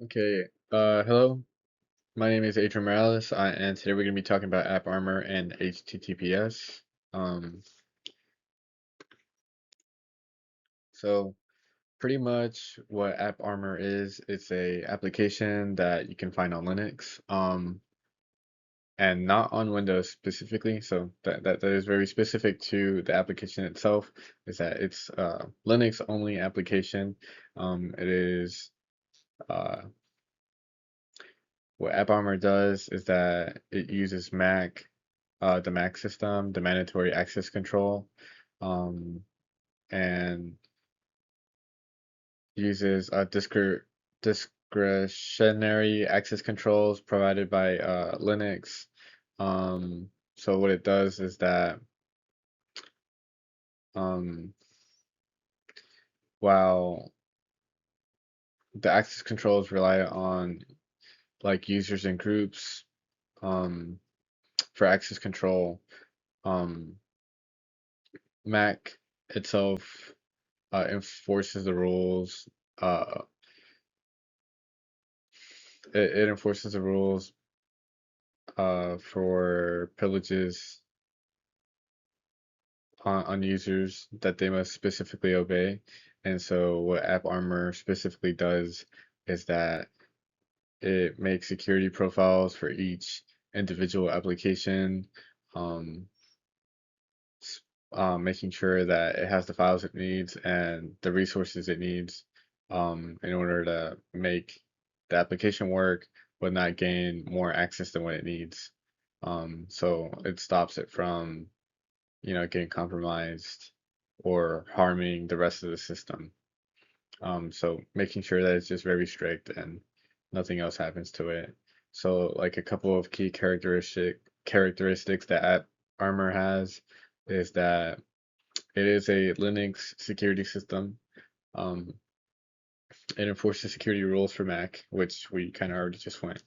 Okay, hello. My name is Adrian Morales, and today we're going to be talking about AppArmor and HTTPS. Um, so pretty much what AppArmor is, it's a application that you can find on Linux, and not on Windows specifically. So that is very specific to the application itself, is that it's a Linux only application. It is uh, What AppArmor does is that it uses the Mac system, the mandatory access control, um, and uses discretionary access controls provided by Linux. So what it does is that um, while the access controls rely on like users and groups um, for access control, um, Mac itself enforces the rules. Uh, it enforces the rules for privileges on users that they must specifically obey. And so, what AppArmor specifically does is that it makes security profiles for each individual application, um, making sure that it has the files it needs and the resources it needs in order to make the application work, but not gain more access than what it needs. So it stops it from, getting compromised or harming the rest of the system. So making sure that it's just very strict and nothing else happens to it. So like a couple of key characteristics that AppArmor has is that it is a Linux security system. Um, it enforces security rules for Mac, which we kind of already just went.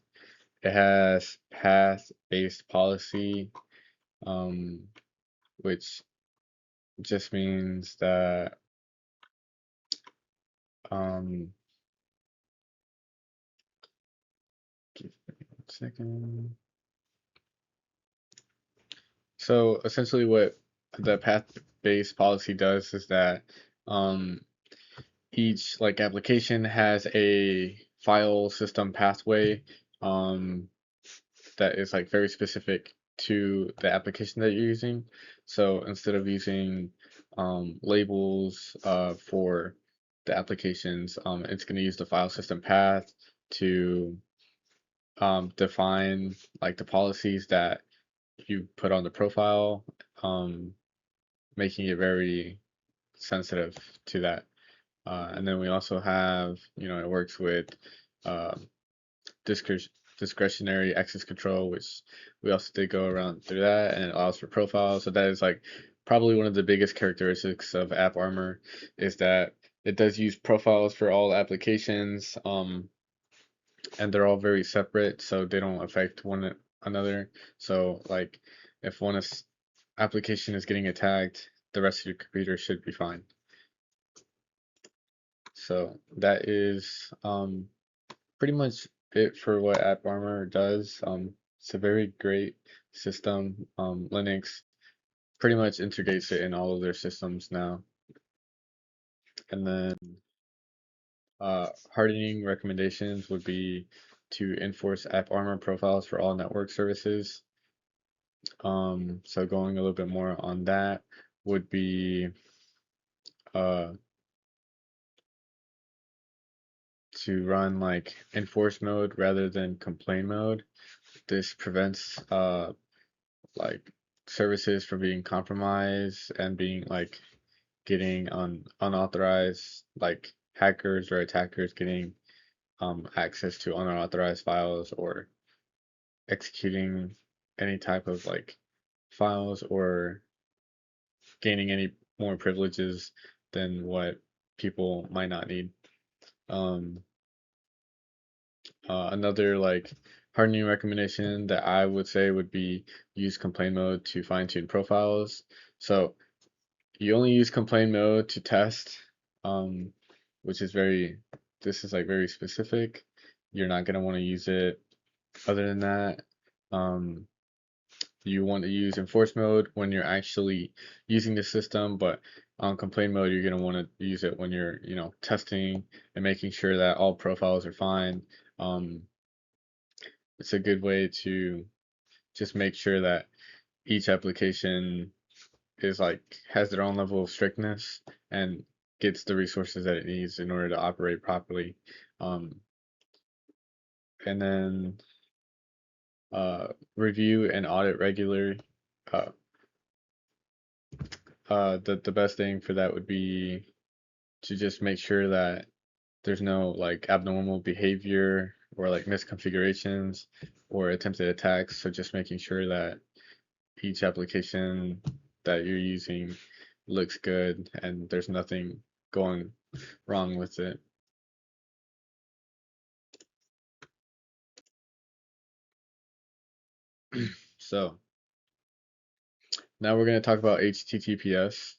It has path-based policy, um, which just means that um, give me 1 second. So essentially, what the path-based policy does is that um, each like application has a file system pathway um, that is like very specific to the application that you're using. So instead of using labels for the applications, it's going to use the file system path to define like the policies that you put on the profile, um, making it very sensitive to that. And then we also have, it works with uh, discre discretionary access control, which we also did go around through that, and it allows for profiles. So that is like probably one of the biggest characteristics of AppArmor is that it does use profiles for all applications, and they're all very separate, so they don't affect one another. So like if application is getting attacked, the rest of your computer should be fine. So that is pretty much it for what AppArmor does. It's a very great system. Linux pretty much integrates it in all of their systems now. And then hardening recommendations would be to enforce AppArmor profiles for all network services. So going a little bit more on that would be uh, to run like enforce mode rather than complain mode. This prevents like services from being compromised and being like getting unauthorized like hackers or attackers getting access to unauthorized files or executing any type of like files or gaining any more privileges than what people might not need. Um, Another like hardening recommendation that I would say would be use complaint mode to fine tune profiles. So you only use complaint mode to test, um, which is this is like very specific. you're not going to want to use it. Other than that, um, you want to use enforce mode when you're actually using the system, but on complain mode, you're going to want to use it when you're, testing and making sure that all profiles are fine. Um, it's a good way to just make sure that each application is like has their own level of strictness and gets the resources that it needs in order to operate properly. Um, and then review and audit regularly. Uh, the best thing for that would be to just make sure that there's no like abnormal behavior or like misconfigurations or attempted attacks. So just making sure that each application that you're using looks good and there's nothing going wrong with it. So now we're going to talk about HTTPS,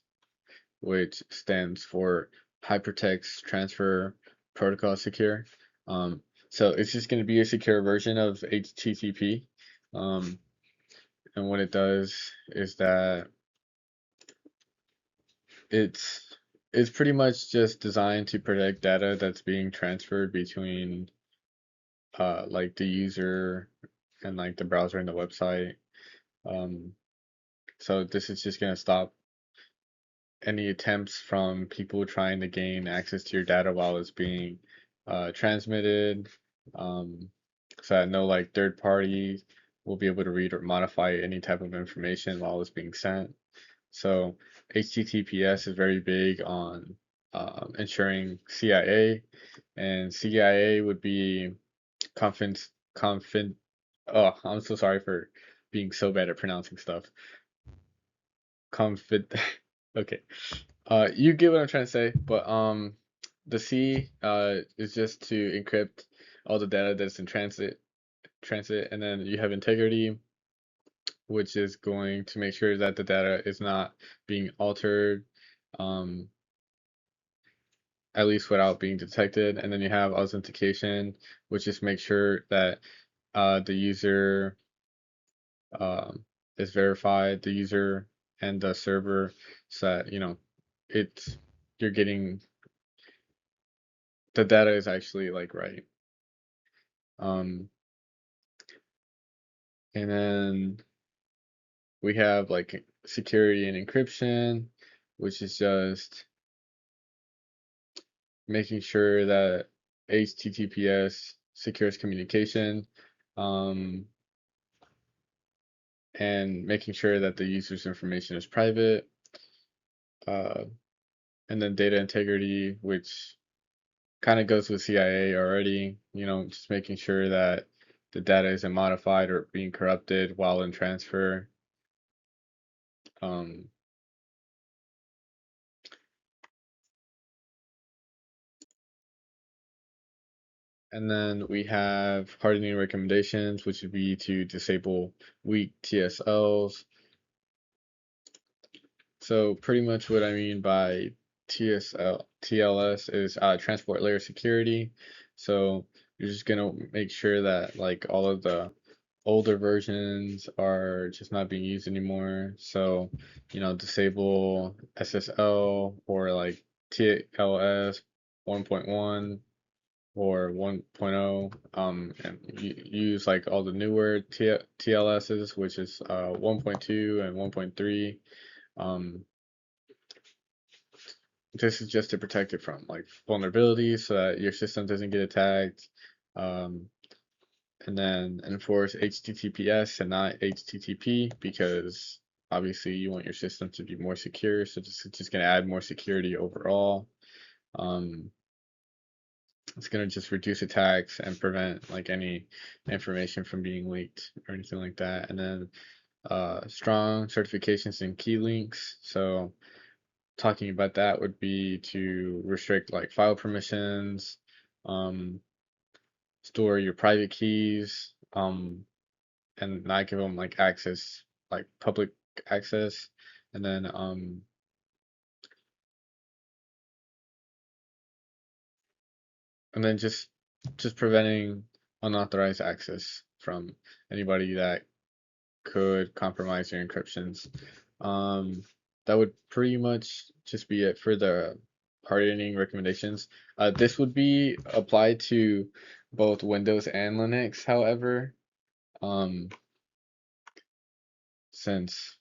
which stands for Hypertext Transfer Protocol Secure. Um, so it's just going to be a secure version of HTTP. Um, and what it does is that it's it's pretty much just designed to protect data that's being transferred between like the user and like the browser and the website. Um, so this is just going to stop any attempts from people trying to gain access to your data while it's being transmitted, um, so that no like third party will be able to read or modify any type of information while it's being sent. So HTTPS is very big on ensuring CIA, and CIA would be confidence confid. Oh, I'm so sorry for being so bad at pronouncing stuff. Confid. Okay. You get what I'm trying to say, but the C is just to encrypt all the data that's in transit, and then you have integrity, which is going to make sure that the data is not being altered, um, at least without being detected, and then you have authentication, which just makes sure that the user um, is verified, the user and the server, so that it's you're getting the data is actually like right. Um, and then we have like security and encryption, which is just making sure that HTTPS secures communication, um, and making sure that the user's information is private. Uh, and then data integrity, which kind of goes with CIA already, just making sure that the data isn't modified or being corrupted while in transfer. Um, And then we have hardening recommendations, which would be to disable weak TSLs. So pretty much what I mean by TLS is transport layer security. So you're just gonna make sure that like all of the older versions are just not being used anymore. So, disable SSL or like TLS 1.1 or 1.0, and use like all the newer TLSs, which is 1.2 and 1.3. Um, this is just to protect it from like vulnerabilities so that your system doesn't get attacked. Um, and then enforce HTTPS and not HTTP because obviously you want your system to be more secure. So just going to add more security overall. Um, it's going to just reduce attacks and prevent like any information from being leaked or anything like that. And then strong certifications and key links. So talking about that would be to restrict like file permissions, um, store your private keys, and not give them like access, like public access. And then just just preventing unauthorized access from anybody that could compromise your encryptions. Um, that would pretty much just be it for the hardening recommendations. This would be applied to both Windows and Linux, however, um, since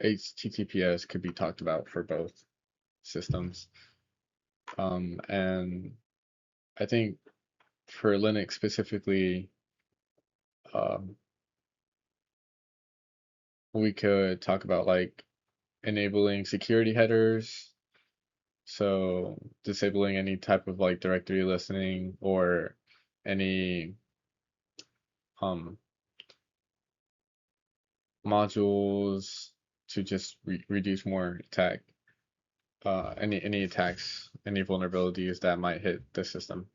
HTTPS could be talked about for both systems. And I think for Linux specifically, um, we could talk about like enabling security headers, so disabling any type of like directory listening or any um modules to just reduce more attack any attacks, any vulnerabilities that might hit the system.